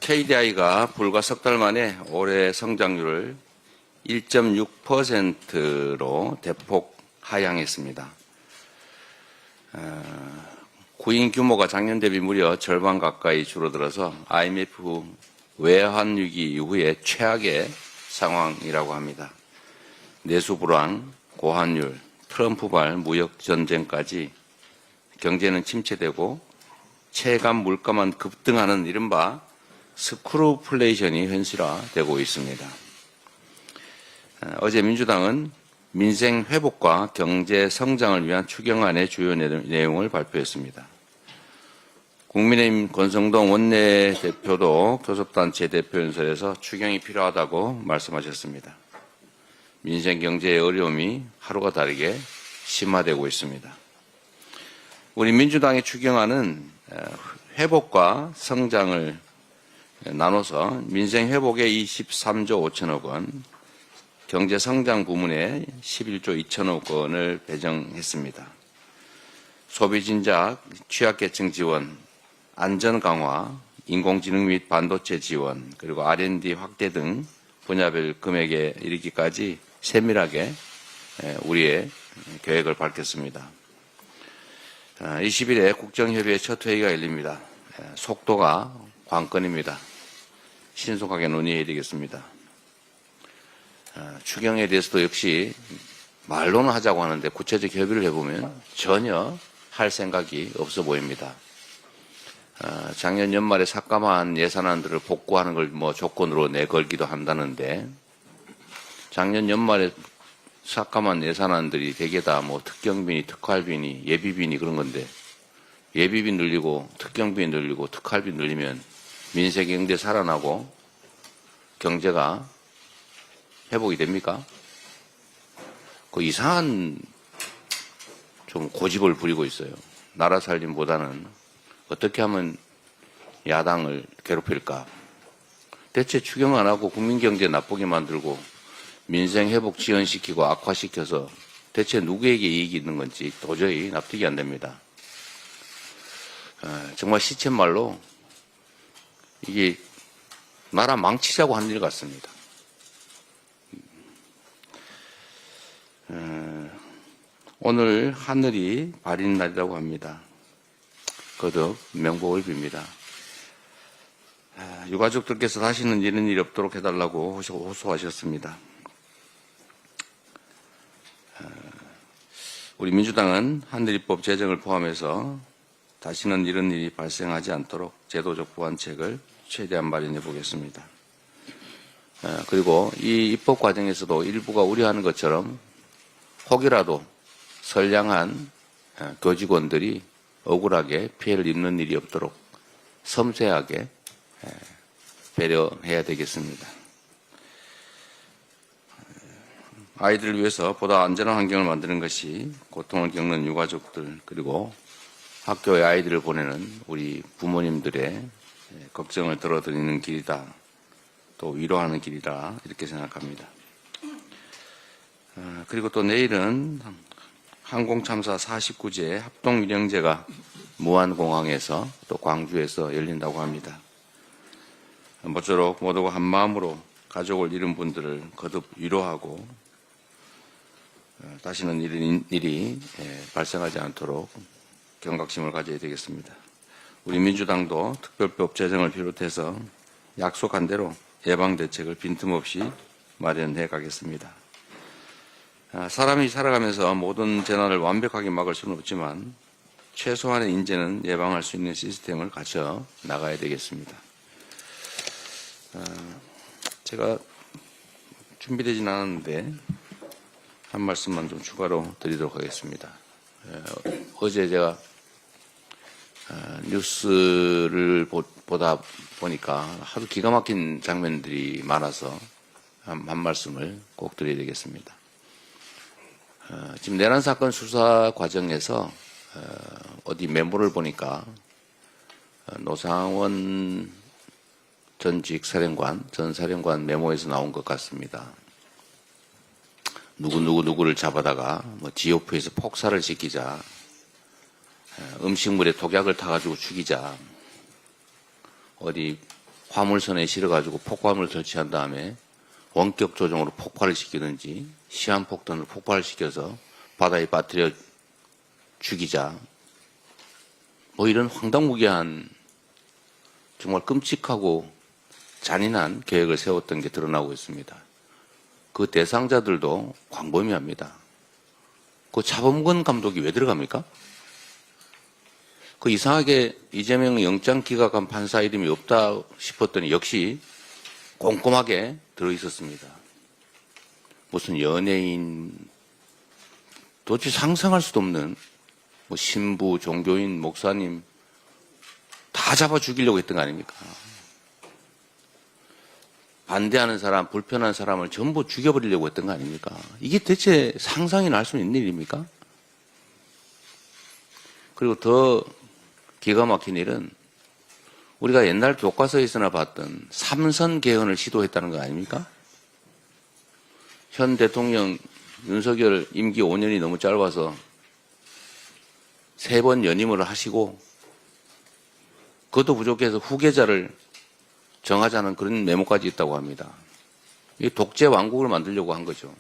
KDI가 불과 석 달 만에 올해 성장률을 1.6%로 대폭 하향했습니다. 구인 규모가 작년 대비 무려 절반 가까이 줄어들어서 IMF 외환위기 이후에 최악의 상황이라고 합니다. 내수 불안, 고환율, 트럼프발 무역 전쟁까지 경제는 침체되고 체감 물가만 급등하는 이른바 스크루플레이션이 현실화되고 있습니다. 어제 민주당은 민생 회복과 경제 성장을 위한 추경안의 주요 내용을 발표했습니다. 국민의힘 권성동 원내대표도 교섭단체 대표연설에서 추경이 필요하다고 말씀하셨습니다. 민생 경제의 어려움이 하루가 다르게 심화되고 있습니다. 우리 민주당의 추경안은 회복과 성장을 나눠서 민생 회복에 23조 5천억 원, 경제 성장 부문에 11조 2천억 원을 배정했습니다. 소비 진작, 취약계층 지원, 안전 강화, 인공지능 및 반도체 지원, 그리고 R&D 확대 등 분야별 금액에 이르기까지 세밀하게 우리의 계획을 밝혔습니다. 20일에 국정협의회 첫 회의가 열립니다. 속도가 관건입니다. 신속하게 논의해야 되겠습니다. 추경에 대해서도 역시 말로는 하자고 하는데 구체적 협의를 해보면 전혀 할 생각이 없어 보입니다. 작년 연말에 삭감한 예산안들을 복구하는 걸 조건으로 내걸기도 한다는데 작년 연말에 삭감한 예산안들이 대개 다 특경비니 특활비니 예비비니 그런 건데 예비비 늘리고 특경비 늘리고 특활비 늘리면 민생 경제 살아나고 경제가 회복이 됩니까? 그 이상한 좀 고집을 부리고 있어요. 나라 살림보다는 어떻게 하면 야당을 괴롭힐까? 대체 추경 안 하고 국민 경제 나쁘게 만들고 민생 회복 지연시키고 악화시켜서 대체 누구에게 이익이 있는 건지 도저히 납득이 안 됩니다. 정말 시쳇말로 이게 나라 망치자고 하는 일 같습니다. 오늘 하늘이 밝은 날이라고 합니다. 거듭 명복을 빕니다. 유가족들께서 다시는 이런 일이 없도록 해달라고 호소하셨습니다. 우리 민주당은 한들입법 제정을 포함해서 다시는 이런 일이 발생하지 않도록 제도적 보완책을 최대한 마련해 보겠습니다. 그리고 이 입법 과정에서도 일부가 우려하는 것처럼 혹이라도 선량한 교직원들이 억울하게 피해를 입는 일이 없도록 섬세하게 배려해야 되겠습니다. 아이들을 위해서 보다 안전한 환경을 만드는 것이 고통을 겪는 유가족들 그리고 학교에 아이들을 보내는 우리 부모님들의 걱정을 덜어드리는 길이다. 또 위로하는 길이다. 이렇게 생각합니다. 그리고 또 내일은 항공참사 49제 합동위령제가 무안공항에서 또 광주에서 열린다고 합니다. 모쪼록 모두가 한마음으로 가족을 잃은 분들을 거듭 위로하고 다시는 이런 일이 발생하지 않도록 경각심을 가져야 되겠습니다. 우리 민주당도 특별법 제정을 비롯해서 약속한 대로 예방대책을 빈틈없이 마련해 가겠습니다. 사람이 살아가면서 모든 재난을 완벽하게 막을 수는 없지만 최소한의 인재는 예방할 수 있는 시스템을 갖춰 나가야 되겠습니다. 제가 준비되진 않았는데 한 말씀만 좀 추가로 드리도록 하겠습니다. 어제 제가 뉴스를 보다 보니까 하도 기가 막힌 장면들이 많아서 한 말씀을 꼭 드려야 되겠습니다. 지금 내란 사건 수사 과정에서 어디 메모를 보니까 노상원 전직 사령관, 전 사령관 메모에서 나온 것 같습니다. 누구를 잡아다가 지오프에서 폭사를 시키자, 음식물에 독약을 타가지고 죽이자, 어디 화물선에 실어가지고 폭발물을 설치한 다음에 원격 조종으로 폭발을 시키든지 시한폭탄으로 폭발을 시켜서 바다에 빠뜨려 죽이자. 뭐 이런 황당무계한 정말 끔찍하고 잔인한 계획을 세웠던 게 드러나고 있습니다. 그 대상자들도 광범위합니다. 그 차범근 감독이 왜 들어갑니까? 그 이상하게 이재명 영장 기각한 판사 이름이 없다 싶었더니 역시 꼼꼼하게 들어있었습니다. 무슨 연예인, 도대체 상상할 수도 없는 뭐 신부, 종교인, 목사님 다 잡아 죽이려고 했던 거 아닙니까? 반대하는 사람, 불편한 사람을 전부 죽여버리려고 했던 거 아닙니까? 이게 대체 상상이나 할 수 있는 일입니까? 그리고 더 기가 막힌 일은 우리가 옛날 교과서에서나 봤던 삼선 개헌을 시도했다는 거 아닙니까? 현 대통령 윤석열 임기 5년이 너무 짧아서 3번 연임을 하시고 그것도 부족해서 후계자를 정하자는 그런 메모까지 있다고 합니다. 이 독재 왕국을 만들려고 한 거죠.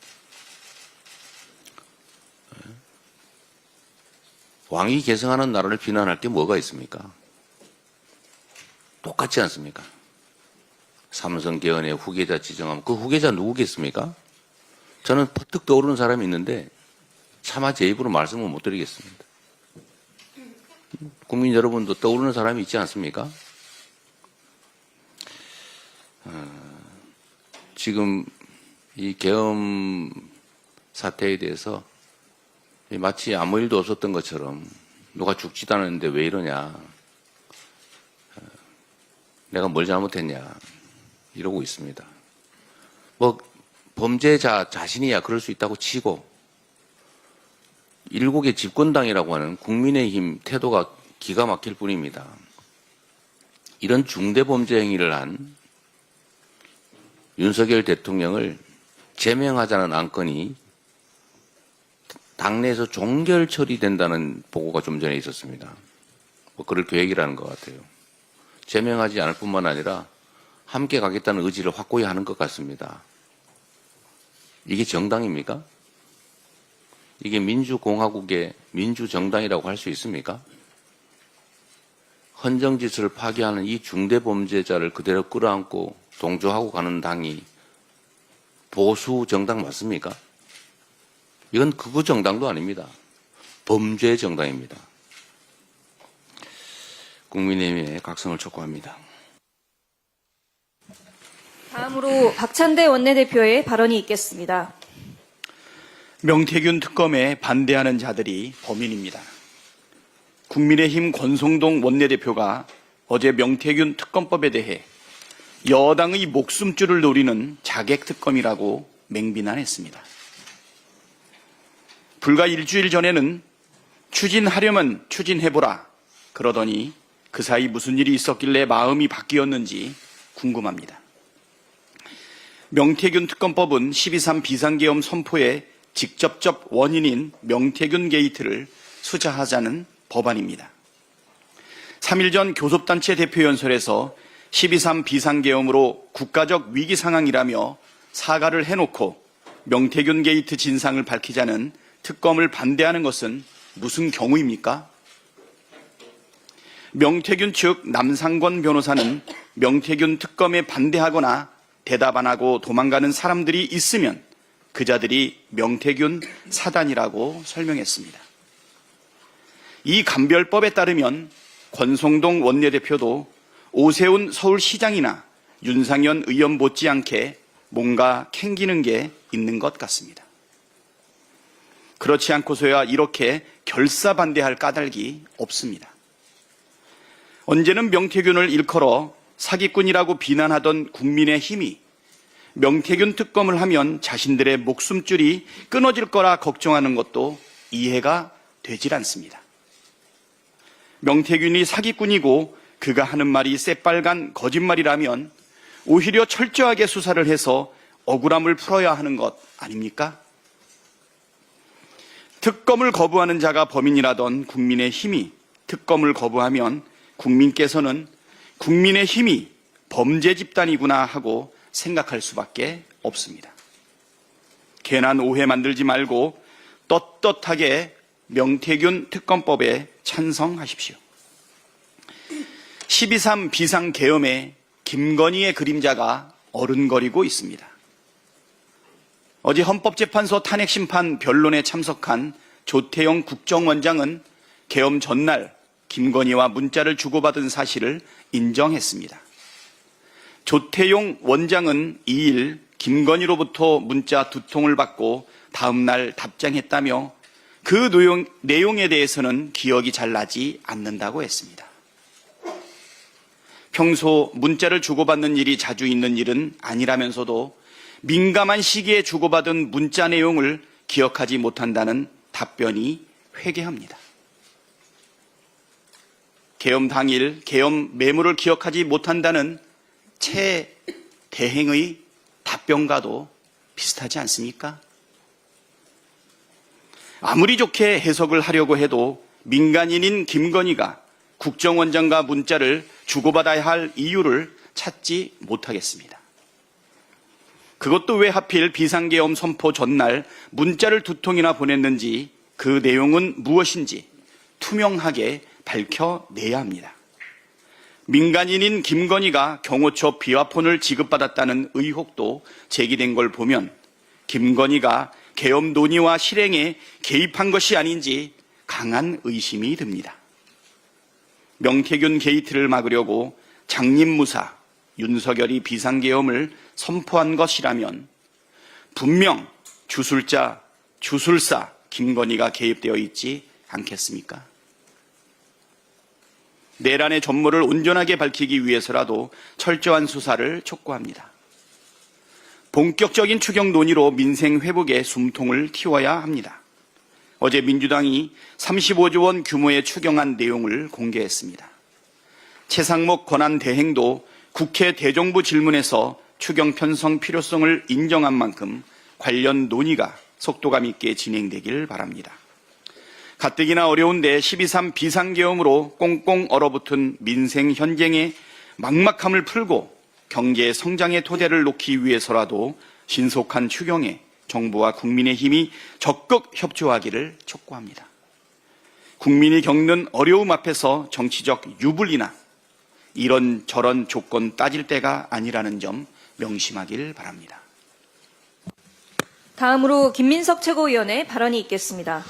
왕이 계승하는 나라를 비난할 게 뭐가 있습니까? 똑같지 않습니까? 삼선 개헌의 후계자 지정하면 그 후계자 누구겠습니까? 저는 퍼뜩 떠오르는 사람이 있는데 차마 제 입으로 말씀을 못 드리겠습니다. 국민 여러분도 떠오르는 사람이 있지 않습니까? 지금 이 계엄 사태에 대해서 마치 아무 일도 없었던 것처럼 누가 죽지도 않았는데 왜 이러냐, 내가 뭘 잘못했냐 이러고 있습니다. 뭐 범죄자 자신이야 그럴 수 있다고 치고 일국의 집권당이라고 하는 국민의힘 태도가 기가 막힐 뿐입니다. 이런 중대범죄 행위를 한 윤석열 대통령을 제명하자는 안건이 당내에서 종결 처리된다는 보고가 좀 전에 있었습니다. 뭐 그럴 계획이라는 것 같아요. 제명하지 않을 뿐만 아니라 함께 가겠다는 의지를 확고히 하는 것 같습니다. 이게 정당입니까? 이게 민주공화국의 민주정당이라고 할 수 있습니까? 헌정질서를 파괴하는 이 중대범죄자를 그대로 끌어안고 동조하고 가는 당이 보수 정당 맞습니까? 이건 극우 정당도 아닙니다. 범죄 정당입니다. 국민의힘의 각성을 촉구합니다. 다음으로 박찬대 원내대표의 발언이 있겠습니다. 명태균 특검에 반대하는 자들이 범인입니다. 국민의힘 권성동 원내대표가 어제 명태균 특검법에 대해 여당의 목숨줄을 노리는 자객특검이라고 맹비난했습니다. 불과 일주일 전에는 추진하려면 추진해보라 그러더니 그 사이 무슨 일이 있었길래 마음이 바뀌었는지 궁금합니다. 명태균 특검법은 12.3 비상계엄 선포의 직접적 원인인 명태균 게이트를 수사하자는 법안입니다. 3일 전 교섭단체 대표연설에서 12.3 비상계엄으로 국가적 위기 상황이라며 사과를 해놓고 명태균 게이트 진상을 밝히자는 특검을 반대하는 것은 무슨 경우입니까? 명태균 측 남상권 변호사는 명태균 특검에 반대하거나 대답 안 하고 도망가는 사람들이 있으면 그 자들이 명태균 사단이라고 설명했습니다. 이 감별법에 따르면 권성동 원내대표도 오세훈 서울시장이나 윤상현 의원 못지않게 뭔가 캥기는 게 있는 것 같습니다. 그렇지 않고서야 이렇게 결사반대할 까닭이 없습니다. 언제는 명태균을 일컬어 사기꾼이라고 비난하던 국민의힘이 명태균 특검을 하면 자신들의 목숨줄이 끊어질 거라 걱정하는 것도 이해가 되질 않습니다. 명태균이 사기꾼이고 그가 하는 말이 새빨간 거짓말이라면 오히려 철저하게 수사를 해서 억울함을 풀어야 하는 것 아닙니까? 특검을 거부하는 자가 범인이라던 국민의힘이 특검을 거부하면 국민께서는 국민의힘이 범죄 집단이구나 하고 생각할 수밖에 없습니다. 괜한 오해 만들지 말고 떳떳하게 명태균 특검법에 찬성하십시오. 12.3 비상계엄에 김건희의 그림자가 어른거리고 있습니다. 어제 헌법재판소 탄핵심판 변론에 참석한 조태용 국정원장은 계엄 전날 김건희와 문자를 주고받은 사실을 인정했습니다. 조태용 원장은 2일 김건희로부터 문자 2통을 받고 다음 날 답장했다며 그 내용에 대해서는 기억이 잘 나지 않는다고 했습니다. 평소 문자를 주고받는 일이 자주 있는 일은 아니라면서도 민감한 시기에 주고받은 문자 내용을 기억하지 못한다는 답변이 회개합니다. 계엄 당일 계엄 메모를 기억하지 못한다는 최 대행의 답변과도 비슷하지 않습니까? 아무리 좋게 해석을 하려고 해도 민간인인 김건희가 국정원장과 문자를 주고받아야 할 이유를 찾지 못하겠습니다. 그것도 왜 하필 비상계엄 선포 전날 문자를 2통이나 보냈는지 그 내용은 무엇인지 투명하게 밝혀내야 합니다. 민간인인 김건희가 경호처 비화폰을 지급받았다는 의혹도 제기된 걸 보면 김건희가 계엄 논의와 실행에 개입한 것이 아닌지 강한 의심이 듭니다. 명태균 게이트를 막으려고 장림무사 윤석열이 비상계엄을 선포한 것이라면 분명 주술자, 주술사 김건희가 개입되어 있지 않겠습니까? 내란의 전모를 온전하게 밝히기 위해서라도 철저한 수사를 촉구합니다. 본격적인 추경 논의로 민생 회복에 숨통을 틔워야 합니다. 어제 민주당이 35조 원 규모의 추경안 내용을 공개했습니다. 최상목 권한대행도 국회 대정부 질문에서 추경 편성 필요성을 인정한 만큼 관련 논의가 속도감 있게 진행되길 바랍니다. 가뜩이나 어려운데 12.3 비상계엄으로 꽁꽁 얼어붙은 민생 현장의 막막함을 풀고 경제 성장의 토대를 놓기 위해서라도 신속한 추경에 정부와 국민의힘이 적극 협조하기를 촉구합니다. 국민이 겪는 어려움 앞에서 정치적 유불리나 이런저런 조건 따질 때가 아니라는 점 명심하길 바랍니다. 다음으로 김민석 최고위원의 발언이 있겠습니다.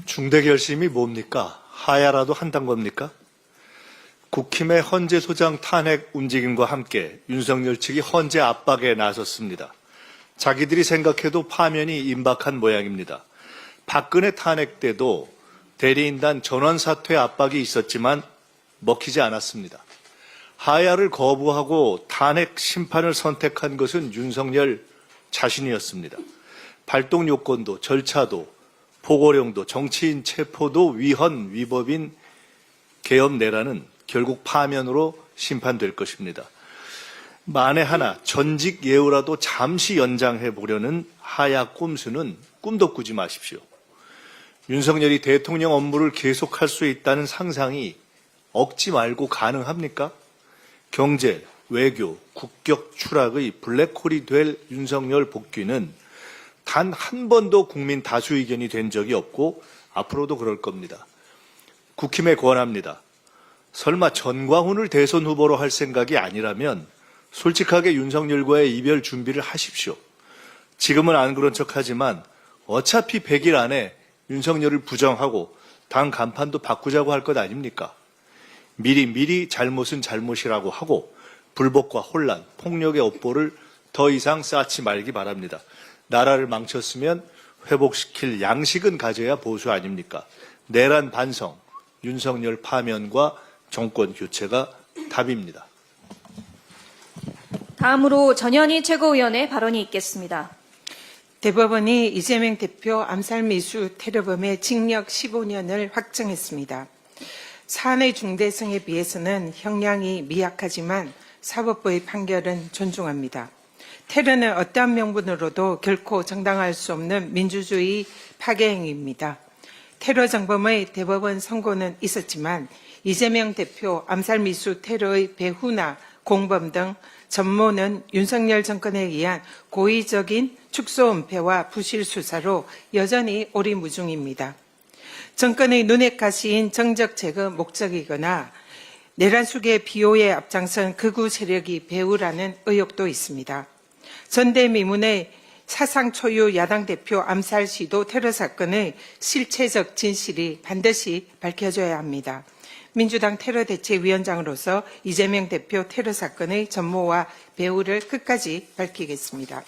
중대 결심이 뭡니까? 하야라도 한단 겁니까? 국힘의 헌재 소장 탄핵 움직임과 함께 윤석열 측이 헌재 압박에 나섰습니다. 자기들이 생각해도 파면이 임박한 모양입니다. 박근혜 탄핵 때도 대리인단 전원 사퇴 압박이 있었지만 먹히지 않았습니다. 하야를 거부하고 탄핵 심판을 선택한 것은 윤석열 자신이었습니다. 발동 요건도 절차도 포고령도 정치인 체포도 위헌 위법인 계엄 내란은 결국 파면으로 심판될 것입니다. 만에 하나 전직 예우라도 잠시 연장해 보려는 하야 꼼수는 꿈도 꾸지 마십시오. 윤석열이 대통령 업무를 계속할 수 있다는 상상이 억지 말고 가능합니까? 경제, 외교, 국격 추락의 블랙홀이 될 윤석열 복귀는 단 한 번도 국민 다수 의견이 된 적이 없고 앞으로도 그럴 겁니다. 국힘에 권합니다. 설마 전광훈을 대선 후보로 할 생각이 아니라면 솔직하게 윤석열과의 이별 준비를 하십시오. 지금은 안 그런 척하지만 어차피 100일 안에 윤석열을 부정하고 당 간판도 바꾸자고 할 것 아닙니까? 미리 잘못은 잘못이라고 하고 불복과 혼란, 폭력의 업보를 더 이상 쌓지 말기 바랍니다. 나라를 망쳤으면 회복시킬 양식은 가져야 보수 아닙니까? 내란 반성, 윤석열 파면과 정권 교체가 답입니다. 다음으로 전현희 최고위원의 발언이 있겠습니다. 대법원이 이재명 대표 암살미수 테러범의 징역 15년을 확정했습니다. 사안의 중대성에 비해서는 형량이 미약하지만 사법부의 판결은 존중합니다. 테러는 어떠한 명분으로도 결코 정당화할 수 없는 민주주의 파괴 행위입니다. 테러 정범의 대법원 선고는 있었지만 이재명 대표 암살미수 테러의 배후나 공범 등 전모는 윤석열 정권에 의한 고의적인 축소 은폐와 부실 수사로 여전히 오리무중입니다. 정권의 눈에 가시인 정적 제거 목적이거나 내란 속의 비호에 앞장선 극우 세력이 배후라는 의혹도 있습니다. 전대미문의 사상 초유 야당 대표 암살 시도 테러 사건의 실체적 진실이 반드시 밝혀져야 합니다. 민주당 테러대책위원장으로서 이재명 대표 테러 사건의 전모와 배후를 끝까지 밝히겠습니다.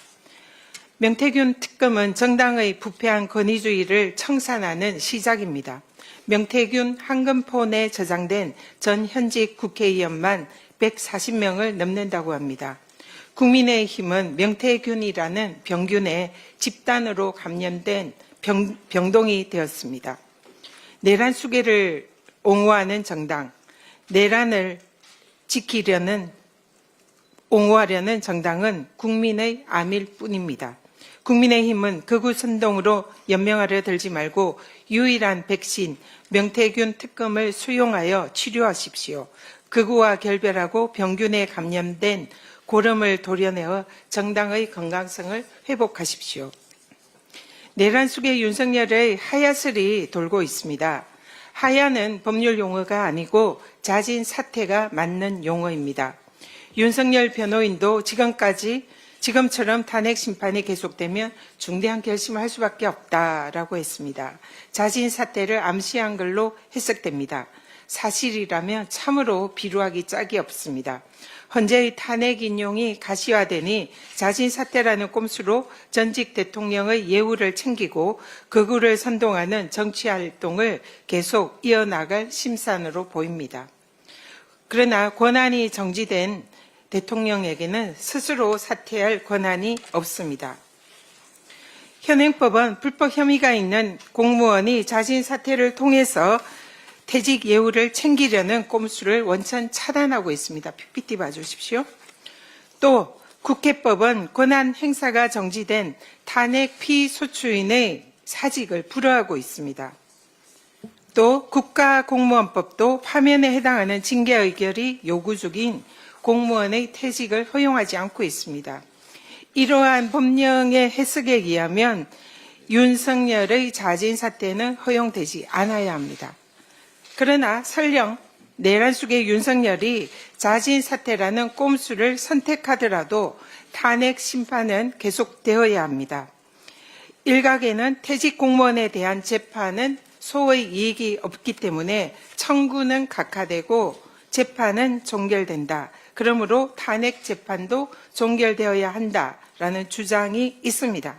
명태균 특검은 정당의 부패한 권위주의를 청산하는 시작입니다. 명태균 한금폰에 저장된 전 현직 국회의원만 140명을 넘는다고 합니다. 국민의힘은 명태균이라는 병균에 집단으로 감염된 병동이 되었습니다. 내란 수계를 옹호하는 정당, 내란을 옹호하려는 정당은 국민의 암일 뿐입니다. 국민의힘은 극우 선동으로 연명하려 들지 말고 유일한 백신 명태균 특검을 수용하여 치료하십시오. 극우와 결별하고 병균에 감염된 고름을 도려내어 정당의 건강성을 회복하십시오. 내란 속의 윤석열의 하야설이 돌고 있습니다. 하야는 법률 용어가 아니고 자진 사퇴가 맞는 용어입니다. 윤석열 변호인도 지금처럼 탄핵 심판이 계속되면 중대한 결심을 할 수밖에 없다라고 했습니다. 자진 사퇴를 암시한 걸로 해석됩니다. 사실이라면 참으로 비루하기 짝이 없습니다. 헌재의 탄핵 인용이 가시화되니 자진 사퇴라는 꼼수로 전직 대통령의 예우를 챙기고 극우를 선동하는 정치 활동을 계속 이어나갈 심산으로 보입니다. 그러나 권한이 정지된 대통령에게는 스스로 사퇴할 권한이 없습니다. 현행법은 불법 혐의가 있는 공무원이 자진 사퇴를 통해서 퇴직 예우를 챙기려는 꼼수를 원천 차단하고 있습니다. PPT 봐주십시오. 또 국회법은 권한 행사가 정지된 탄핵 피소추인의 사직을 불허하고 있습니다. 또 국가공무원법도 파면에 해당하는 징계 의결이 요구 중인 공무원의 퇴직을 허용하지 않고 있습니다. 이러한 법령의 해석에 의하면 윤석열의 자진 사퇴는 허용되지 않아야 합니다. 그러나 설령 내란 속의 윤석열이 자진 사퇴라는 꼼수를 선택하더라도 탄핵 심판은 계속되어야 합니다. 일각에는 퇴직 공무원에 대한 재판은 소의 이익이 없기 때문에 청구는 각하되고 재판은 종결된다. 그러므로 탄핵 재판도 종결되어야 한다라는 주장이 있습니다.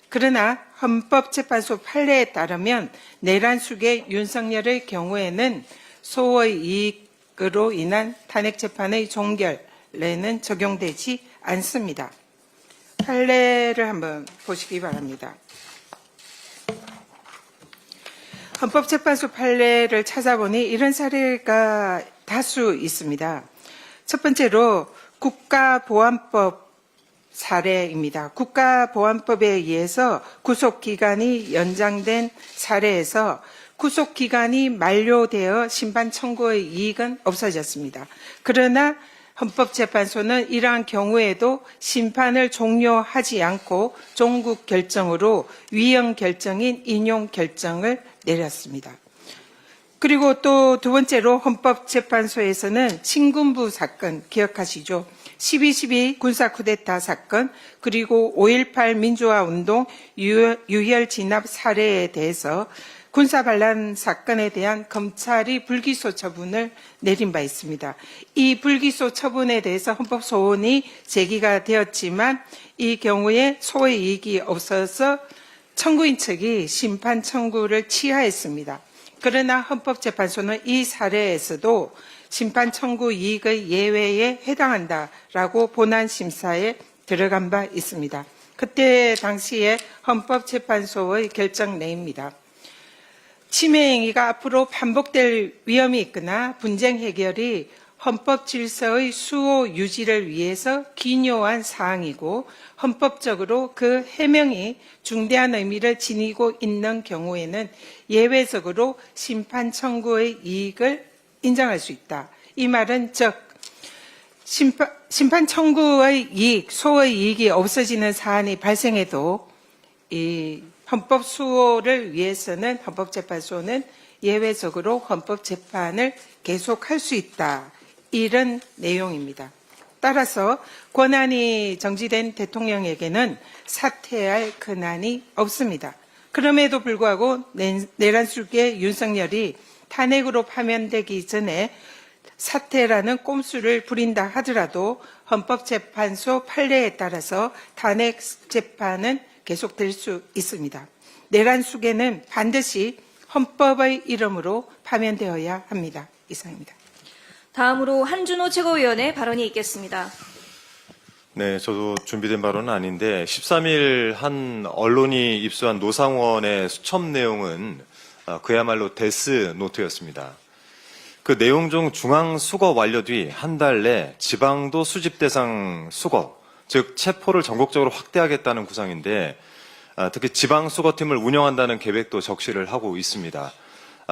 그러나 헌법재판소 판례에 따르면 내란 속의 윤석열의 경우에는 소의 이익으로 인한 탄핵 재판의 종결에는 적용되지 않습니다. 판례를 한번 보시기 바랍니다. 헌법재판소 판례를 찾아보니 이런 사례가 다수 있습니다. 첫 번째로 국가보안법 사례입니다. 국가보안법에 의해서 구속기간이 연장된 사례에서 구속기간이 만료되어 심판 청구의 이익은 없어졌습니다. 그러나 헌법재판소는 이러한 경우에도 심판을 종료하지 않고 종국 결정으로 위헌 결정인 인용 결정을 내렸습니다. 그리고 또 두 번째로 헌법재판소에서는 신군부 사건 기억하시죠? 12.12 군사 쿠데타 사건 그리고 5.18 민주화운동 유혈 진압 사례에 대해서 군사 반란 사건에 대한 검찰이 불기소 처분을 내린 바 있습니다. 이 불기소 처분에 대해서 헌법 소원이 제기가 되었지만 이 경우에 소의 이익이 없어서 청구인 측이 심판 청구를 취하했습니다. 그러나 헌법재판소는 이 사례에서도 심판 청구 이익의 예외에 해당한다라고 본안 심사에 들어간 바 있습니다. 그때 당시에 헌법재판소의 결정 내입니다. 침해 행위가 앞으로 반복될 위험이 있거나 분쟁 해결이 헌법 질서의 수호 유지를 위해서 기묘한 사항이고 헌법적으로 그 해명이 중대한 의미를 지니고 있는 경우에는 예외적으로 심판 청구의 이익을 인정할 수 있다. 이 말은 즉 심판 청구의 이익, 소의 이익이 없어지는 사안이 발생해도 이 헌법 수호를 위해서는 헌법재판소는 예외적으로 헌법재판을 계속할 수 있다. 이런 내용입니다. 따라서 권한이 정지된 대통령에게는 사퇴할 근한이 없습니다. 그럼에도 불구하고 내란숙의 윤석열이 탄핵으로 파면되기 전에 사퇴라는 꼼수를 부린다 하더라도 헌법재판소 판례에 따라서 탄핵 재판은 계속될 수 있습니다. 내란숙에는 반드시 헌법의 이름으로 파면되어야 합니다. 이상입니다. 다음으로 한준호 최고위원의 발언이 있겠습니다. 네, 저도 준비된 발언은 아닌데 13일 한 언론이 입수한 노상원의 수첩 내용은 그야말로 데스 노트였습니다. 그 내용 중 중앙 수거 완료 뒤 한 달 내 지방도 수집 대상 수거, 즉 체포를 전국적으로 확대하겠다는 구상인데 특히 지방 수거팀을 운영한다는 계획도 적시를 하고 있습니다.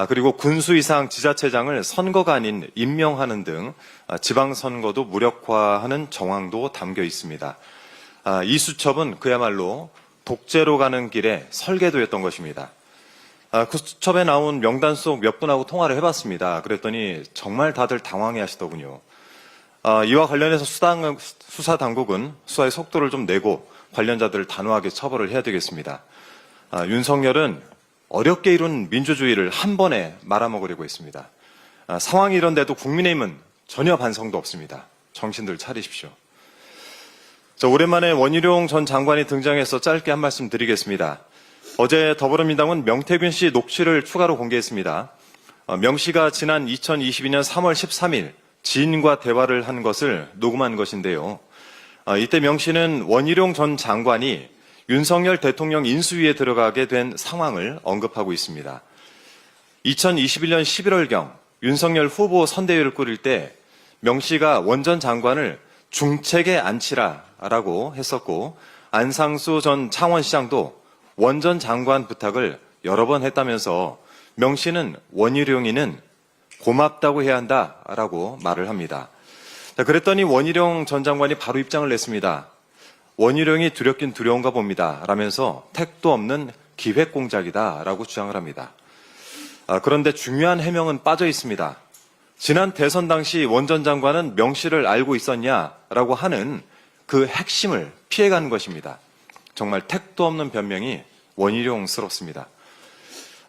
그리고 군수 이상 지자체장을 선거가 아닌 임명하는 등 지방선거도 무력화하는 정황도 담겨 있습니다. 이 수첩은 그야말로 독재로 가는 길에 설계도였던 것입니다. 그 수첩에 나온 명단 속 몇 분하고 통화를 해봤습니다. 그랬더니 정말 다들 당황해 하시더군요. 이와 관련해서 수사당국은 수사의 속도를 좀 내고 관련자들을 단호하게 처벌을 해야 되겠습니다. 윤석열은 어렵게 이룬 민주주의를 한 번에 말아먹으려고 했습니다. 상황이 이런데도 국민의힘은 전혀 반성도 없습니다. 정신들 차리십시오. 오랜만에 원희룡 전 장관이 등장해서 짧게 한 말씀 드리겠습니다. 어제 더불어민주당은 명태균 씨 녹취를 추가로 공개했습니다. 명 씨가 지난 2022년 3월 13일 지인과 대화를 한 것을 녹음한 것인데요. 이때 명 씨는 원희룡 전 장관이 윤석열 대통령 인수위에 들어가게 된 상황을 언급하고 있습니다. 2021년 11월경 윤석열 후보 선대위를 꾸릴 때 명 씨가 원 전 장관을 중책에 앉히라라고 했었고 안상수 전 창원시장도 원 전 장관 부탁을 여러 번 했다면서 명 씨는 원희룡이는 고맙다고 해야 한다라고 말을 합니다. 그랬더니 원희룡 전 장관이 바로 입장을 냈습니다. 원희룡이 두렵긴 두려운가 봅니다. 라면서 택도 없는 기획공작이다라고 주장을 합니다. 그런데 중요한 해명은 빠져 있습니다. 지난 대선 당시 원 전 장관은 명 씨를 알고 있었냐라고 하는 그 핵심을 피해가는 것입니다. 정말 택도 없는 변명이 원희룡스럽습니다.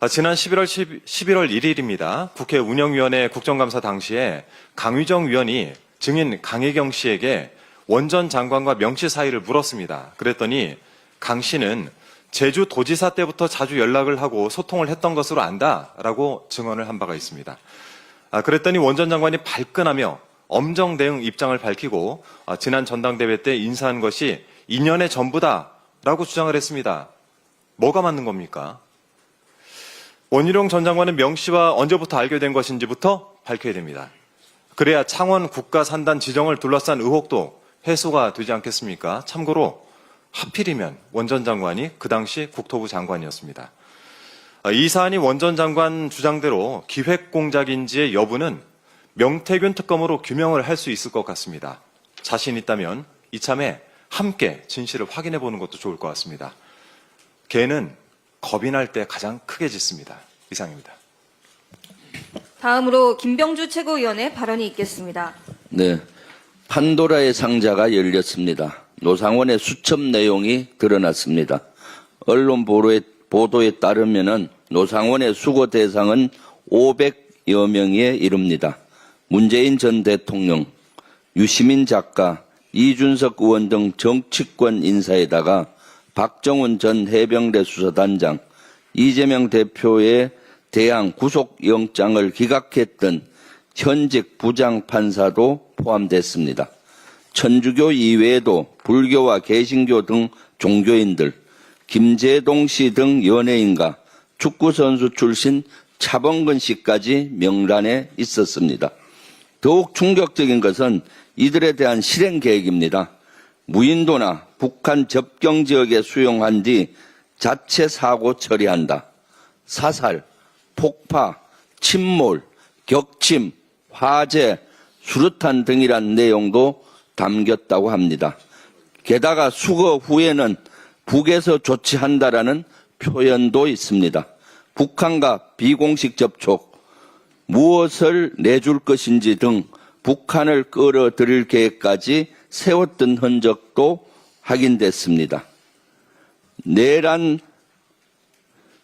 지난 11월 1일입니다. 국회 운영위원회 국정감사 당시에 강휘정 위원이 증인 강혜경 씨에게 원 전 장관과 명 씨 사이를 물었습니다. 그랬더니 강 씨는 제주도지사 때부터 자주 연락을 하고 소통을 했던 것으로 안다라고 증언을 한 바가 있습니다. 그랬더니 원 전 장관이 발끈하며 엄정 대응 입장을 밝히고 지난 전당대회 때 인사한 것이 2년의 전부다라고 주장을 했습니다. 뭐가 맞는 겁니까? 원희룡 전 장관은 명 씨와 언제부터 알게 된 것인지부터 밝혀야 됩니다. 그래야 창원 국가산단 지정을 둘러싼 의혹도 해소가 되지 않겠습니까? 참고로 하필이면 원 전 장관이 그 당시 국토부 장관이었습니다. 이 사안이 원 전 장관 주장대로 기획공작인지의 여부는 명태균 특검으로 규명을 할 수 있을 것 같습니다. 자신 있다면 이참에 함께 진실을 확인해 보는 것도 좋을 것 같습니다. 개는 겁이 날 때 가장 크게 짖습니다. 이상입니다. 다음으로 김병주 최고위원의 발언이 있겠습니다. 네, 판도라의 상자가 열렸습니다. 노상원의 수첩 내용이 드러났습니다. 언론 보도에 따르면은 노상원의 수거 대상은 500여 명에 이릅니다. 문재인 전 대통령, 유시민 작가, 이준석 의원 등 정치권 인사에다가 박정훈 전 해병대 수사단장, 이재명 대표에 대한 구속영장을 기각했던 현직 부장판사도 포함됐습니다. 천주교 이외에도 불교와 개신교 등 종교인들, 김재동 씨 등 연예인과 축구선수 출신 차범근 씨까지 명단에 있었습니다. 더욱 충격적인 것은 이들에 대한 실행 계획입니다. 무인도나 북한 접경 지역에 수용한 뒤 자체 사고 처리한다. 사살, 폭파, 침몰, 격침, 화재, 수류탄 등이란 내용도 담겼다고 합니다. 게다가 수거 후에는 북에서 조치한다라는 표현도 있습니다. 북한과 비공식 접촉, 무엇을 내줄 것인지 등 북한을 끌어들일 계획까지 세웠던 흔적도 확인됐습니다. 내란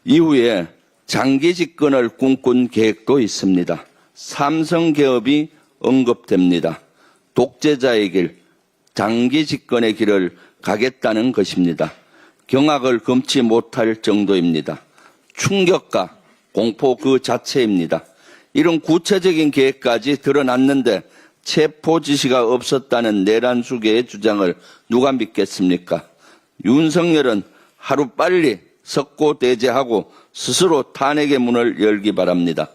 이후에 장기 집권을 꿈꾼 계획도 있습니다. 삼성 개업이 언급됩니다. 독재자의 길, 장기 집권의 길을 가겠다는 것입니다. 경악을 금치 못할 정도입니다. 충격과 공포 그 자체입니다. 이런 구체적인 계획까지 드러났는데 체포 지시가 없었다는 내란 수계의 주장을 누가 믿겠습니까? 윤석열은 하루빨리 석고대죄하고 스스로 탄핵의 문을 열기 바랍니다.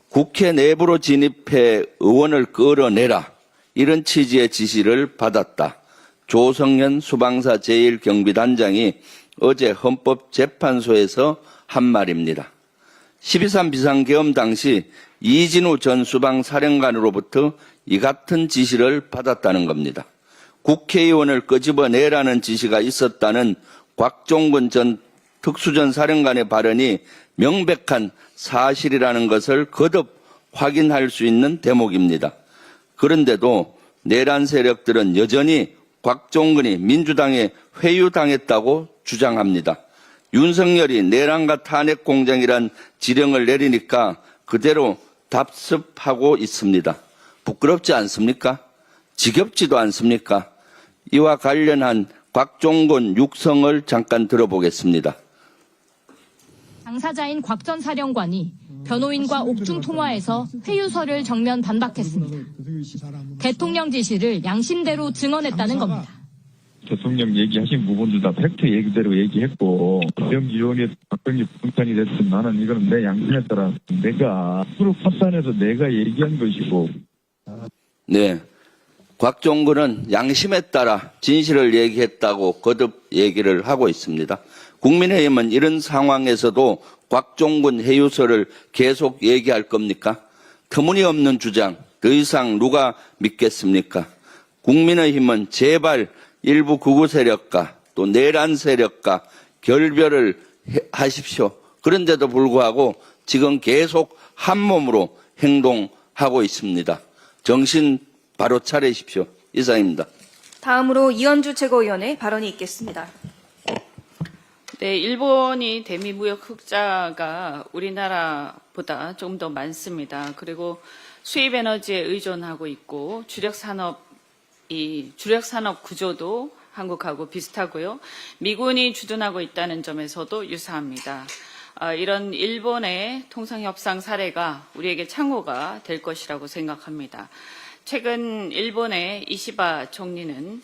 국회 내부로 진입해 의원을 끌어내라, 이런 취지의 지시를 받았다. 조성현 수방사 제1경비단장이 어제 헌법재판소에서 한 말입니다. 12.3 비상계엄 당시 이진우 전 수방사령관으로부터 이 같은 지시를 받았다는 겁니다. 국회의원을 끄집어내라는 지시가 있었다는 곽종근 전 특수전 사령관의 발언이 명백한 사실이라는 것을 거듭 확인할 수 있는 대목입니다. 그런데도 내란 세력들은 여전히 곽종근이 민주당에 회유당했다고 주장합니다. 윤석열이 내란과 탄핵 공장이란 지령을 내리니까 그대로 답습하고 있습니다. 부끄럽지 않습니까? 지겹지도 않습니까? 이와 관련한 곽종근 육성을 잠깐 들어보겠습니다. 당사자인 곽 전 사령관이 변호인과 옥중 통화에서 회유서를 정면 반박했습니다. 대통령 지시를 양심대로 증언했다는 겁니다. 대통령 얘기하신 부분들 다 팩트 얘기대로 얘기했고, 명지원이 박병기 분탄이 됐든 나는 이거는 내 양심에 따라 내가 스스로 판단해서 내가 얘기한 것이고. 네. 곽종근은 양심에 따라 진실을 얘기했다고 거듭 얘기를 하고 있습니다. 국민의힘은 이런 상황에서도 곽종근 회유서를 계속 얘기할 겁니까? 터무니없는 주장, 더 이상 누가 믿겠습니까? 국민의힘은 제발 일부 극우 세력과 또 내란 세력과 결별을 하십시오. 그런데도 불구하고 지금 계속 한 몸으로 행동하고 있습니다. 정신 바로 차리십시오. 이상입니다. 다음으로 이현주 최고위원의 발언이 있겠습니다. 네, 일본이 대미 무역 흑자가 우리나라보다 조금 더 많습니다. 그리고 수입 에너지에 의존하고 있고 주력 산업 구조도 한국하고 비슷하고요. 미군이 주둔하고 있다는 점에서도 유사합니다. 이런 일본의 통상협상 사례가 우리에게 참고가 될 것이라고 생각합니다. 최근 일본의 이시바 총리는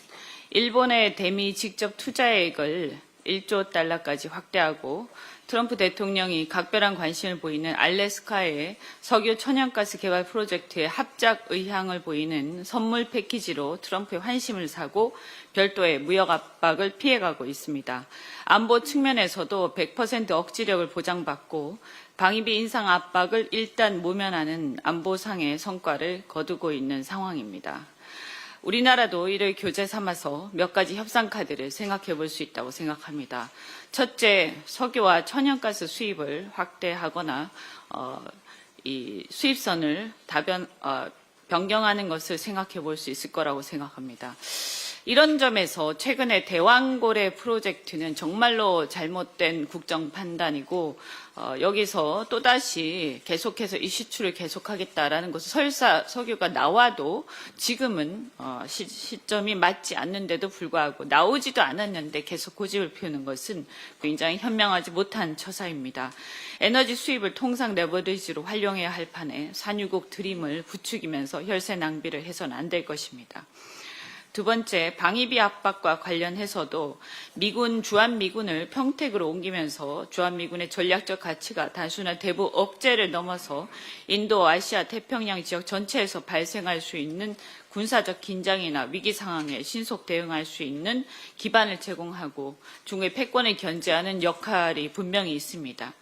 일본의 대미 직접 투자액을 1조 달러까지 확대하고 트럼프 대통령이 각별한 관심을 보이는 알래스카의 석유 천연가스 개발 프로젝트에 합작 의향을 보이는 선물 패키지로 트럼프의 환심을 사고 별도의 무역 압박을 피해가고 있습니다. 안보 측면에서도 100% 억지력을 보장받고 방위비 인상 압박을 일단 모면하는 안보상의 성과를 거두고 있는 상황입니다. 우리나라도 이를 교재 삼아서 몇 가지 협상 카드를 생각해 볼 수 있다고 생각합니다. 첫째, 석유와 천연가스 수입을 확대하거나 이 수입선을 변경하는 것을 생각해 볼 수 있을 거라고 생각합니다. 이런 점에서 최근에 대왕고래 프로젝트는 정말로 잘못된 국정 판단이고 여기서 또다시 계속해서 이슈출을 계속하겠다라는 것을 설사 석유가 나와도 지금은 시점이 맞지 않는데도 불구하고 나오지도 않았는데 계속 고집을 피우는 것은 굉장히 현명하지 못한 처사입니다. 에너지 수입을 통상 레버리지로 활용해야 할 판에 산유국 드림을 부추기면서 혈세 낭비를 해서는 안 될 것입니다. 두 번째, 방위비 압박과 관련해서도 주한미군을 평택으로 옮기면서 주한미군의 전략적 가치가 단순한 대북 억제를 넘어서 인도, 아시아, 태평양 지역 전체에서 발생할 수 있는 군사적 긴장이나 위기 상황에 신속 대응할 수 있는 기반을 제공하고 중국의 패권을 견제하는 역할이 분명히 있습니다.